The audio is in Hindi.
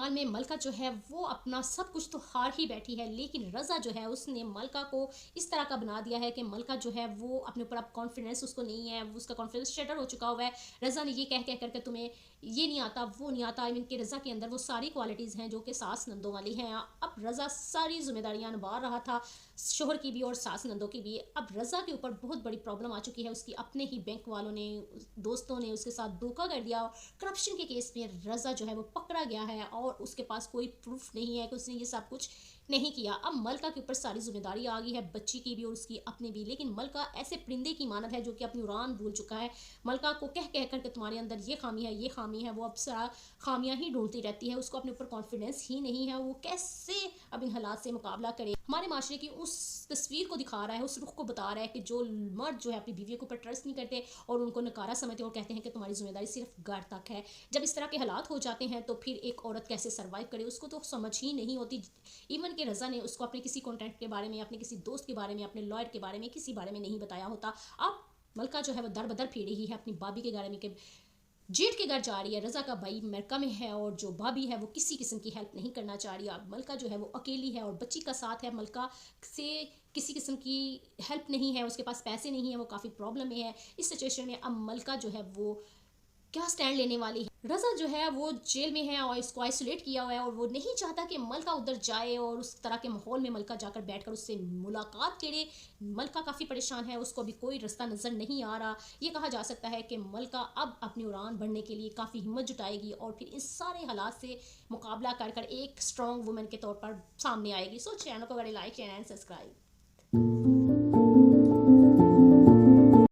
कमाल में मलका जो है वो अपना सब कुछ तो हार ही बैठी है, लेकिन रज़ा जो है उसने मलका को इस तरह का बना दिया है कि मलका जो है वो अपने ऊपर अब कॉन्फिडेंस उसको नहीं है, उसका कॉन्फिडेंस शटर हो चुका हुआ है। रज़ा ने ये कह कह करके तुम्हें ये नहीं आता वो नहीं आता, आई मीन कि रज़ा के अंदर वो सारी क्वालिटीज़ हैं जो कि सास नंदों वाली हैं। अब रज़ा सारी जिम्मेदारियां निभा रहा था, शोहर की भी और सास नंदों की भी। अब रज़ा के ऊपर बहुत बड़ी प्रॉब्लम आ चुकी है, उसकी अपने ही बैंक वालों ने, दोस्तों ने उसके साथ धोखा कर दिया। करप्शन के केस में रज़ा जो है वो पकड़ा गया है और उसके पास कोई प्रूफ नहीं है कि उसने ये सब कुछ नहीं किया। अब मलका के ऊपर सारी जिम्मेदारी आ गई है, बच्ची की भी और उसकी अपनी भी। लेकिन मलका ऐसे परिंदे की मानद है जो कि अपनी उड़ान भूल चुका है। मलका को कह कह कर के तुम्हारे अंदर ये खामी है, ये खामी है, वो अब सारा खामियां ही ढूंढती रहती है। उसको अपने ऊपर कॉन्फिडेंस ही नहीं है, वो कैसे अब इन हालात से मुकाबला करे। हमारे माशरे की उस तस्वीर को दिखा रहा है, उस रुख को बता रहा है कि जो मर्द जो है अपनी बीवियों के ऊपर ट्रस्ट नहीं करते और उनको नकारा समझते और कहते हैं कि तुम्हारी जिम्मेदारी सिर्फ घर तक है। जब इस तरह के हालात हो जाते हैं तो फिर एक औरत कैसे सर्वाइव करे, उसको तो समझ ही नहीं होती। इवन के रज़ा ने उसको अपने किसी कॉन्टेक्ट के बारे में, अपने किसी दोस्त के बारे में, अपने लॉयर के बारे में, किसी बारे में नहीं बताया होता। अब मलका जो है वो दर बदर फिर रही है अपनी भाभी के बारे में कि जेठ के घर जा रही है। रज़ा का भाई अमेरिका में है और जो भाभी है वो किसी किस्म की हेल्प नहीं करना चाह रही। अब मलका जो है वो अकेली है और बच्ची का साथ है, मलका से किसी किस्म की हेल्प नहीं है, उसके पास पैसे नहीं है, वो काफ़ी प्रॉब्लम में है। इस सिचुएशन में अब मलका जो है वो क्या स्टैंड लेने वाली है। रज़ा जो है वो जेल में है और इसको आइसोलेट किया हुआ है और वो नहीं चाहता कि मलका उधर जाए और उस तरह के माहौल में मलका जाकर बैठकर उससे मुलाकात करे। मलका काफ़ी परेशान है, उसको अभी कोई रास्ता नज़र नहीं आ रहा। ये कहा जा सकता है कि मलका अब अपनी उड़ान बढ़ने के लिए काफ़ी हिम्मत जुटाएगी और फिर इस सारे हालात से मुकाबला कर कर एक स्ट्रॉन्ग वुमेन के तौर पर सामने आएगी। सो चैनल को बड़े लाइक एंड सब्सक्राइब।